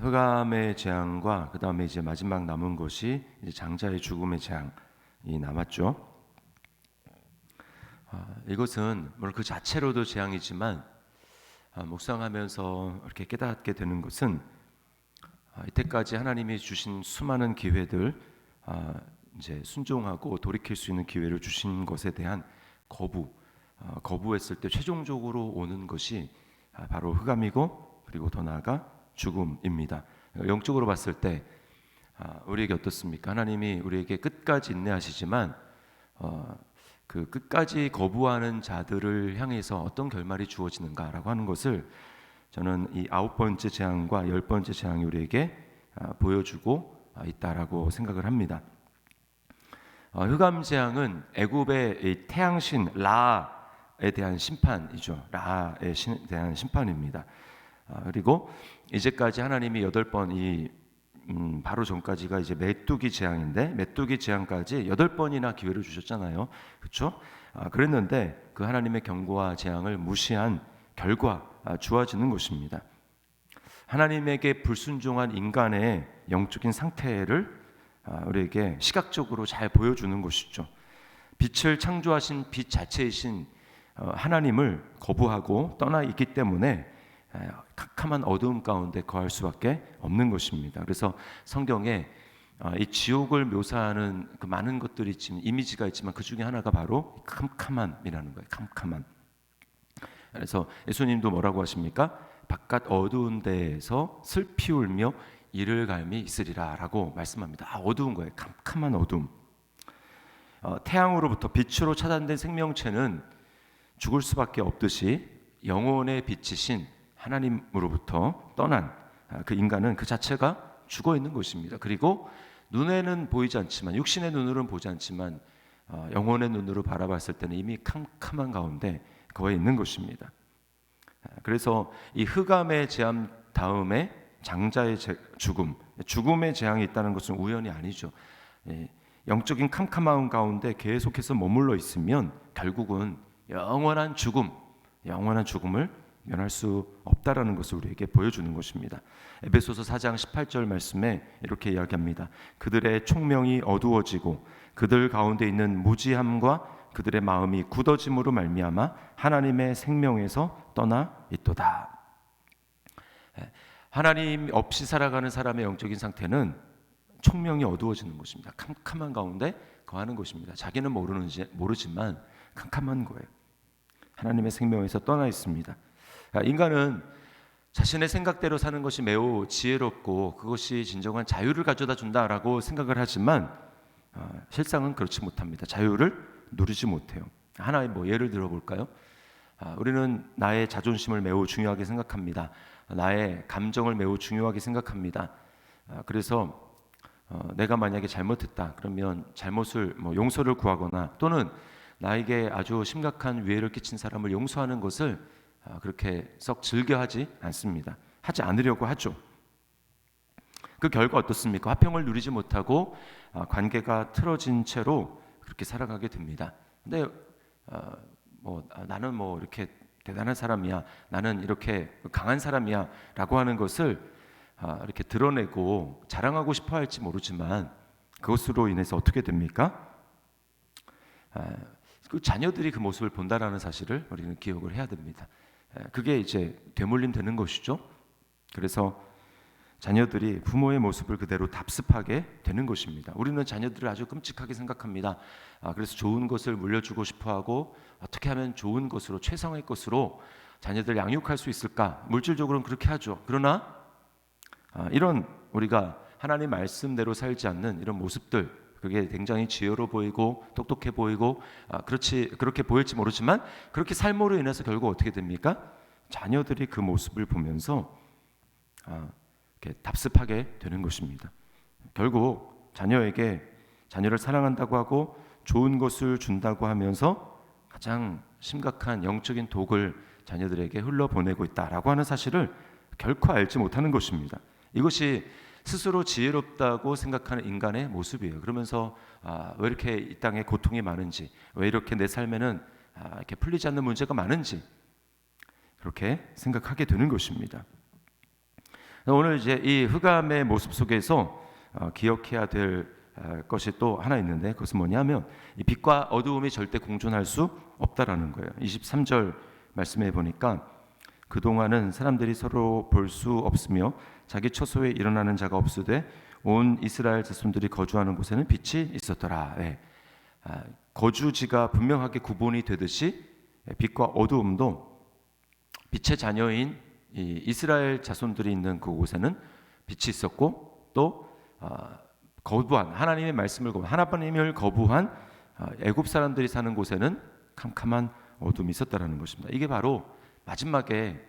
흑암의 재앙과 그 다음에 이제 마지막 남은 것이 이제 장자의 죽음의 재앙이 남았죠. 이것은 물론 그 자체로도 재앙이지만 묵상하면서 이렇게 깨닫게 되는 것은 이때까지 하나님이 주신 수많은 기회들, 이제 순종하고 돌이킬 수 있는 기회를 주신 것에 대한 거부했을 때 최종적으로 오는 것이 바로 흑암이고, 그리고 더 나아가 죽음입니다. 영적으로 봤을 때 우리에게 어떻습니까? 하나님이 우리에게 끝까지 인내하시지만 그 끝까지 거부하는 자들을 향해서 어떤 결말이 주어지는가라고 하는 것을 저는 이 9번째 재앙과 10번째 재앙이 우리에게 보여주고 있다라고 생각을 합니다. 흑암 재앙은 애굽의 태양신 라에 대한 심판이죠. 라에 대한 심판입니다. 그리고 이제까지 하나님이 8번 바로 전까지가 이제 메뚜기 재앙인데, 메뚜기 재앙까지 8번이나 기회를 주셨잖아요. 그렇죠? 그랬는데 그 하나님의 경고와 재앙을 무시한 결과 주어지는 것입니다. 하나님에게 불순종한 인간의 영적인 상태를 우리에게 시각적으로 잘 보여주는 것이죠. 빛을 창조하신 빛 자체이신 하나님을 거부하고 떠나 있기 때문에 캄캄한 어두움 가운데 거할 수밖에 없는 것입니다. 그래서 성경에 이 지옥을 묘사하는 그 많은 것들이 있지만, 이미지가 있지만 그 중에 하나가 바로 캄캄함이라는 거예요. 캄캄함. 그래서 예수님도 뭐라고 하십니까? 바깥 어두운 데에서 슬피 울며 이를 갈미 있으리라 라고 말씀합니다. 어두운 거예요. 캄캄한 어두움. 태양으로부터 빛으로 차단된 생명체는 죽을 수밖에 없듯이 영혼의 빛이신 하나님으로부터 떠난 그 인간은 그 자체가 죽어 있는 것입니다. 그리고 눈에는 보이지 않지만, 육신의 눈으로는 보지 않지만 영혼의 눈으로 바라봤을 때는 이미 캄캄한 가운데 거해 있는 것입니다. 그래서 이 흑암의 재앙 다음에 장자의 죽음의 재앙이 있다는 것은 우연이 아니죠. 영적인 캄캄함 가운데 계속해서 머물러 있으면 결국은 영원한 죽음을 면할 수 없다라는 것을 우리에게 보여주는 것입니다. 에베소서 4장 18절 말씀에 이렇게 이야기합니다. 그들의 총명이 어두워지고 그들 가운데 있는 무지함과 그들의 마음이 굳어짐으로 말미암아 하나님의 생명에서 떠나 있도다. 하나님 없이 살아가는 사람의 영적인 상태는 총명이 어두워지는 것입니다. 캄캄한 가운데 거하는 것입니다. 자기는 모르지만 캄캄한 거예요. 하나님의 생명에서 떠나 있습니다. 인간은 자신의 생각대로 사는 것이 매우 지혜롭고 그것이 진정한 자유를 가져다 준다라고 생각을 하지만 실상은 그렇지 못합니다. 자유를 누리지 못해요. 하나의 예를 들어볼까요? 우리는 나의 자존심을 매우 중요하게 생각합니다. 나의 감정을 매우 중요하게 생각합니다. 그래서 내가 만약에 잘못했다 그러면 잘못을 용서를 구하거나, 또는 나에게 아주 심각한 위해를 끼친 사람을 용서하는 것을 그렇게 썩 즐겨하지 않습니다. 하지 않으려고 하죠. 그 결과 어떻습니까? 화평을 누리지 못하고 관계가 틀어진 채로 그렇게 살아가게 됩니다. 근데 나는 이렇게 대단한 사람이야, 나는 이렇게 강한 사람이야 라고 하는 것을 이렇게 드러내고 자랑하고 싶어 할지 모르지만, 그것으로 인해서 어떻게 됩니까? 그 자녀들이 그 모습을 본다라는 사실을 우리는 기억을 해야 됩니다. 그게 이제 되물림 되는 것이죠. 그래서 자녀들이 부모의 모습을 그대로 답습하게 되는 것입니다. 우리는 자녀들을 아주 끔찍하게 생각합니다. 그래서 좋은 것을 물려주고 싶어하고, 어떻게 하면 좋은 것으로, 최상의 것으로 자녀들 양육할 수 있을까? 물질적으로는 그렇게 하죠. 그러나 이런 우리가 하나님 말씀대로 살지 않는 이런 모습들, 그게 굉장히 지혜로 보이고 똑똑해 보이고 그렇게 보일지 모르지만, 그렇게 삶으로 인해서 결국 어떻게 됩니까? 자녀들이 그 모습을 보면서 이렇게 답습하게 되는 것입니다. 결국 자녀를 사랑한다고 하고 좋은 것을 준다고 하면서 가장 심각한 영적인 독을 자녀들에게 흘러보내고 있다라고 하는 사실을 결코 알지 못하는 것입니다. 이것이 스스로 지혜롭다고 생각하는 인간의 모습이에요. 그러면서 왜 이렇게 이 땅에 고통이 많은지, 왜 이렇게 내 삶에는 이렇게 풀리지 않는 문제가 많은지 그렇게 생각하게 되는 것입니다. 오늘 이제 이 흑암의 모습 속에서 기억해야 될 것이 또 하나 있는데, 그것은 뭐냐면 이 빛과 어두움이 절대 공존할 수 없다라는 거예요. 23절 말씀해 보니까 그동안은 사람들이 서로 볼 수 없으며 자기 처소에 일어나는 자가 없으되 온 이스라엘 자손들이 거주하는 곳에는 빛이 있었더라. 네. 거주지가 분명하게 구분이 되듯이 빛과 어두움도 빛의 자녀인 이 이스라엘 자손들이 있는 그곳에는 빛이 있었고, 또 거부한 하나님의 말씀을 하나님을 거부한 애굽 사람들이 사는 곳에는 캄캄한 어둠이 있었다라는 것입니다. 이게 바로 마지막에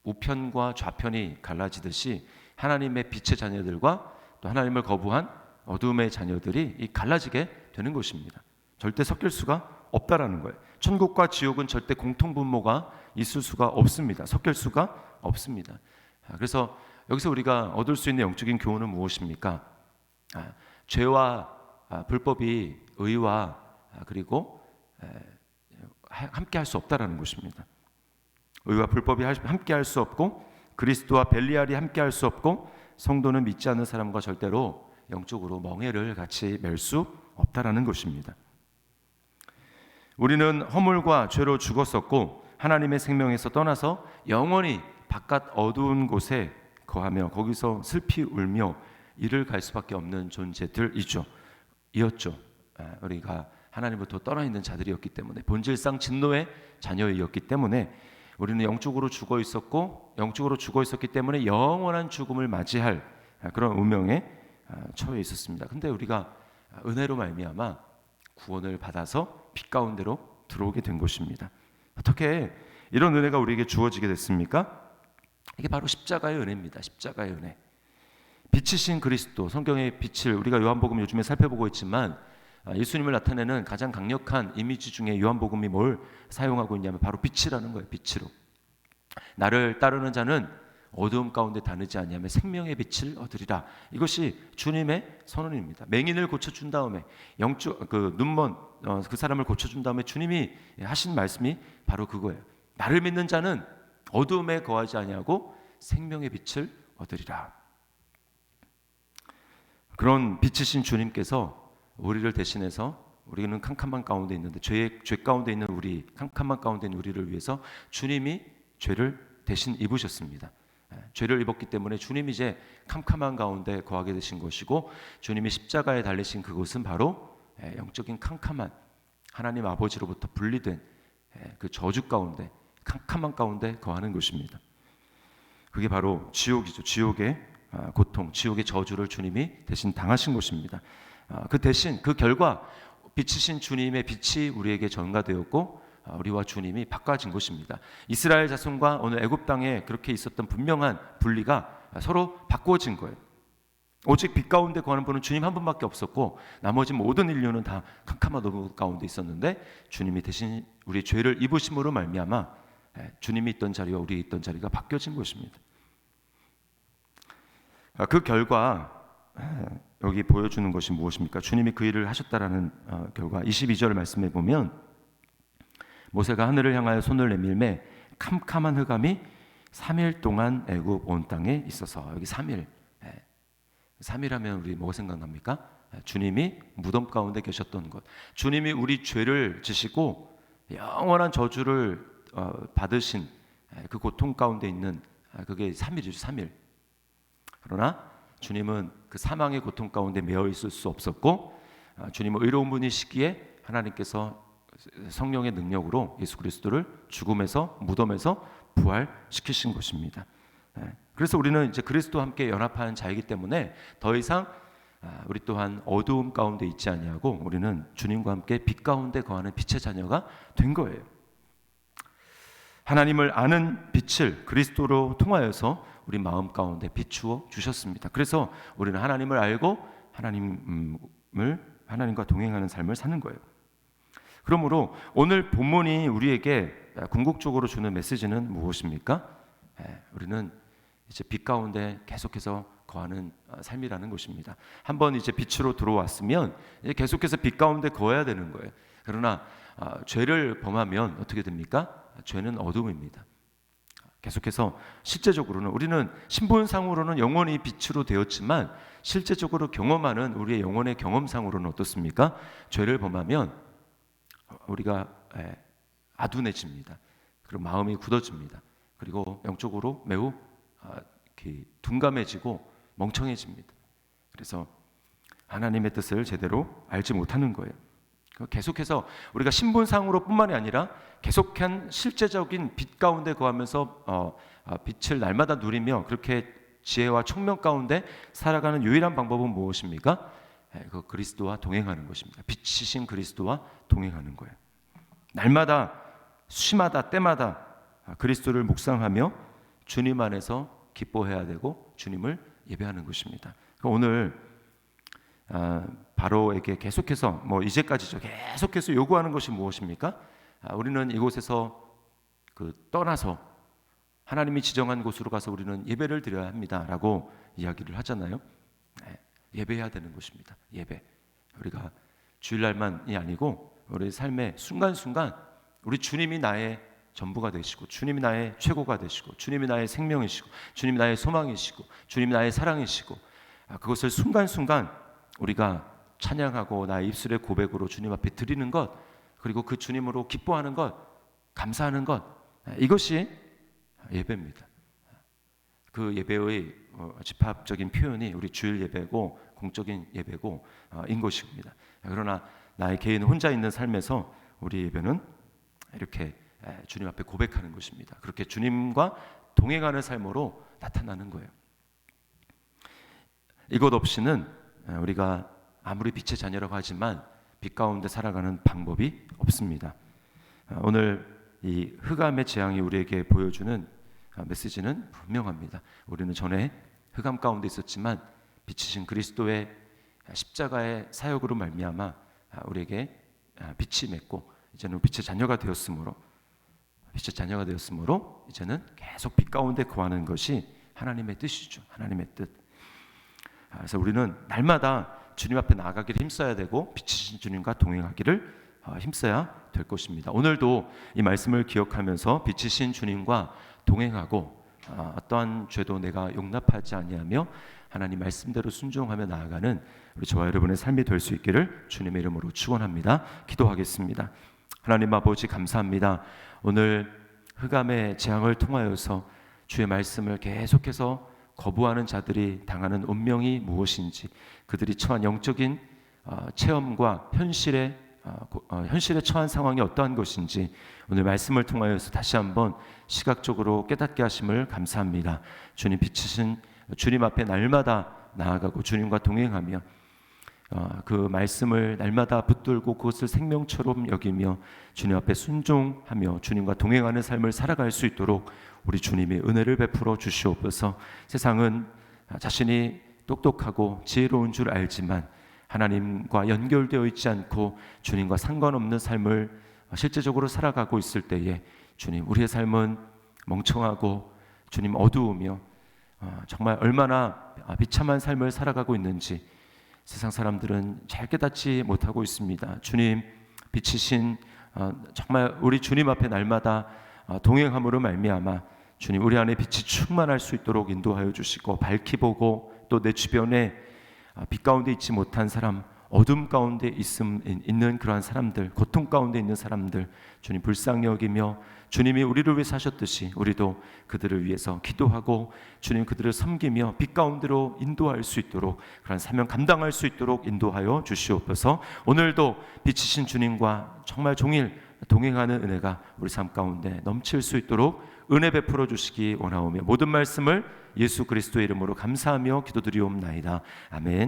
우편과 좌편이 갈라지듯이 하나님의 빛의 자녀들과 또 하나님을 거부한 어둠의 자녀들이 갈라지게 되는 것입니다. 절대 섞일 수가 없다라는 거예요. 천국과 지옥은 절대 공통분모가 있을 수가 없습니다. 섞일 수가 없습니다. 그래서 여기서 우리가 얻을 수 있는 영적인 교훈은 무엇입니까? 죄와 불법이 의와 그리고 함께 할 수 없다라는 것입니다. 의와 불법이 함께 할 수 없고, 그리스도와 벨리알이 함께 할 수 없고, 성도는 믿지 않는 사람과 절대로 영적으로 멍해를 같이 맬 수 없다라는 것입니다. 우리는 허물과 죄로 죽었었고 하나님의 생명에서 떠나서 영원히 바깥 어두운 곳에 거하며 거기서 슬피 울며 이를 갈 수밖에 없는 존재들이었죠. 우리가 하나님부터 떠나 있는 자들이었기 때문에, 본질상 진노의 자녀이었기 때문에 우리는 영적으로 죽어 있었기 때문에 영원한 죽음을 맞이할 그런 운명에 처해 있었습니다. 근데 우리가 은혜로 말미암아 구원을 받아서 빛 가운데로 들어오게 된 것입니다. 어떻게 이런 은혜가 우리에게 주어지게 됐습니까? 이게 바로 십자가의 은혜입니다. 십자가의 은혜. 빛이신 그리스도, 성경의 빛을 우리가 요한복음 요즘에 살펴보고 있지만 예수님을 나타내는 가장 강력한 이미지 중에 요한복음이 뭘 사용하고 있냐면 바로 빛이라는 거예요. 빛으로. 나를 따르는 자는 어두움 가운데 다니지 아니하며 생명의 빛을 얻으리라. 이것이 주님의 선언입니다. 맹인을 고쳐준 다음에 눈먼 그 사람을 고쳐준 다음에 주님이 하신 말씀이 바로 그거예요. 나를 믿는 자는 어두움에 거하지 아니하고 생명의 빛을 얻으리라. 그런 빛이신 주님께서 우리를 대신해서, 우리는 캄캄한 가운데 있는데 죄 가운데 있는 우리, 캄캄한 가운데 있는 우리를 위해서 주님이 죄를 대신 입으셨습니다. 죄를 입었기 때문에 주님이 이제 캄캄한 가운데 거하게 되신 것이고, 주님이 십자가에 달리신 그곳은 바로 영적인 캄캄한 하나님 아버지로부터 분리된 그 저주 가운데, 캄캄한 가운데 거하는 것입니다. 그게 바로 지옥이죠. 지옥의 고통, 지옥의 저주를 주님이 대신 당하신 것입니다. 그 대신, 그 결과 빛이신 주님의 빛이 우리에게 전가되었고 우리와 주님이 바꿔진 것입니다. 이스라엘 자손과 오늘 애굽 땅에 그렇게 있었던 분명한 분리가 서로 바꿔진 거예요. 오직 빛 가운데 거하는 분은 주님 한 분밖에 없었고 나머지 모든 인류는 다 캄캄한 어둠 가운데 있었는데, 주님이 대신 우리 죄를 입으심으로 말미암아 주님이 있던 자리와 우리 있던 자리가 바뀌어진 것입니다. 그 결과 여기 보여주는 것이 무엇입니까? 주님이 그 일을 하셨다라는 결과 22절 말씀에 보면, 모세가 하늘을 향하여 손을 내밀매 캄캄한 흑암이 3일 동안 애굽 온 땅에 있어서. 여기 3일. 3일 하면 우리 뭐가 생각납니까? 주님이 무덤 가운데 계셨던 것. 주님이 우리 죄를 지시고 영원한 저주를 받으신 그 고통 가운데 있는 그게 3일이죠. 3일. 그러나 주님은 그 사망의 고통 가운데 매여 있을 수 없었고, 주님은 의로운 분이시기에 하나님께서 성령의 능력으로 예수 그리스도를 죽음에서, 무덤에서 부활시키신 것입니다. 그래서 우리는 이제 그리스도와 함께 연합한 자이기 때문에 더 이상 우리 또한 어두움 가운데 있지 아니하고 우리는 주님과 함께 빛 가운데 거하는 빛의 자녀가 된 거예요. 하나님을 아는 빛을 그리스도로 통하여서 우리 마음 가운데 비추어 주셨습니다. 그래서 우리는 하나님을 알고 하나님과 동행하는 삶을 사는 거예요. 그러므로 오늘 본문이 우리에게 궁극적으로 주는 메시지는 무엇입니까? 우리는 이제 빛 가운데 계속해서 거하는 삶이라는 것입니다. 한번 이제 빛으로 들어왔으면 이제 계속해서 빛 가운데 거해야 되는 거예요. 그러나 죄를 범하면 어떻게 됩니까? 죄는 어둠입니다. 계속해서 실제적으로는 우리는 신분상으로는 영원히 빛으로 되었지만 실제적으로 경험하는 우리의 영혼의 경험상으로는 어떻습니까? 죄를 범하면 우리가 아둔해집니다. 그리고 마음이 굳어집니다. 그리고 영적으로 매우 둔감해지고 멍청해집니다. 그래서 하나님의 뜻을 제대로 알지 못하는 거예요. 계속해서 우리가 신분상으로 뿐만이 아니라 계속한 실제적인 빛 가운데 거하면서 빛을 날마다 누리며 그렇게 지혜와 총명 가운데 살아가는 유일한 방법은 무엇입니까? 그 그리스도와 동행하는 것입니다. 빛이신 그리스도와 동행하는 거예요. 날마다 시마다 때마다 그리스도를 묵상하며 주님 안에서 기뻐해야 되고 주님을 예배하는 것입니다. 오늘 바로에게 계속해서 이제까지죠. 계속해서 요구하는 것이 무엇입니까? 우리는 이곳에서 떠나서 하나님이 지정한 곳으로 가서 우리는 예배를 드려야 합니다라고 이야기를 하잖아요. 예배해야 되는 것입니다. 예배. 우리가 주일날만이 아니고 우리 삶의 순간순간 우리 주님이 나의 전부가 되시고 주님이 나의 최고가 되시고 주님이 나의 생명이시고 주님이 나의 소망이시고 주님이 나의 사랑이시고 그것을 순간순간 우리가 찬양하고 나의 입술의 고백으로 주님 앞에 드리는 것, 그리고 그 주님으로 기뻐하는 것, 감사하는 것, 이것이 예배입니다. 그 예배의 집합적인 표현이 우리 주일 예배고 공적인 예배고 인 것입니다. 그러나 나의 개인 혼자 있는 삶에서 우리 예배는 이렇게 주님 앞에 고백하는 것입니다. 그렇게 주님과 동행하는 삶으로 나타나는 거예요. 이것 없이는 우리가 아무리 빛의 자녀라고 하지만 빛 가운데 살아가는 방법이 없습니다. 오늘 이 흑암의 재앙이 우리에게 보여주는 메시지는 분명합니다. 우리는 전에 흑암 가운데 있었지만 빛이신 그리스도의 십자가의 사역으로 말미암아 우리에게 빛이 맺고 이제는 빛의 자녀가 되었으므로 이제는 계속 빛 가운데 거하는 것이 하나님의 뜻이죠. 하나님의 뜻. 그래서 우리는 날마다 주님 앞에 나아가기를 힘써야 되고 빛이신 주님과 동행하기를 힘써야 될 것입니다. 오늘도 이 말씀을 기억하면서 빛이신 주님과 동행하고 어떠한 죄도 내가 용납하지 아니하며 하나님 말씀대로 순종하며 나아가는 우리 저와 여러분의 삶이 될 수 있기를 주님의 이름으로 축원합니다. 기도하겠습니다. 하나님 아버지 감사합니다. 오늘 흑암의 재앙을 통하여서 주의 말씀을 계속해서 거부하는 자들이 당하는 운명이 무엇인지, 그들이 처한 영적인 체험과 현실에 처한 상황이 어떠한 것인지 오늘 말씀을 통하여서 다시 한번 시각적으로 깨닫게 하심을 감사합니다. 주님 빛이신 주님 앞에 날마다 나아가고 주님과 동행하며 그 말씀을 날마다 붙들고 그것을 생명처럼 여기며 주님 앞에 순종하며 주님과 동행하는 삶을 살아갈 수 있도록 우리 주님이 은혜를 베풀어 주시옵소서. 세상은 자신이 똑똑하고 지혜로운 줄 알지만 하나님과 연결되어 있지 않고 주님과 상관없는 삶을 실제적으로 살아가고 있을 때에 주님, 우리의 삶은 멍청하고 주님 어두우며 정말 얼마나 비참한 삶을 살아가고 있는지 세상 사람들은 잘 깨닫지 못하고 있습니다. 주님, 빛이신 정말 우리 주님 앞에 날마다 동행함으로 말미암아 주님, 우리 안에 빛이 충만할 수 있도록 인도하여 주시고 밝히 보고 또 내 주변에 빛 가운데 있지 못한 사람, 어둠 가운데 있는 그러한 사람들, 고통 가운데 있는 사람들 주님 불쌍히 여기며 주님이 우리를 위해 사셨듯이 우리도 그들을 위해서 기도하고 주님 그들을 섬기며 빛 가운데로 인도할 수 있도록 그런 사명 감당할 수 있도록 인도하여 주시옵소서. 오늘도 빛이신 주님과 정말 종일 동행하는 은혜가 우리 삶 가운데 넘칠 수 있도록 은혜 베풀어 주시기 원하오며 모든 말씀을 예수 그리스도의 이름으로 감사하며 기도드리옵나이다. 아멘.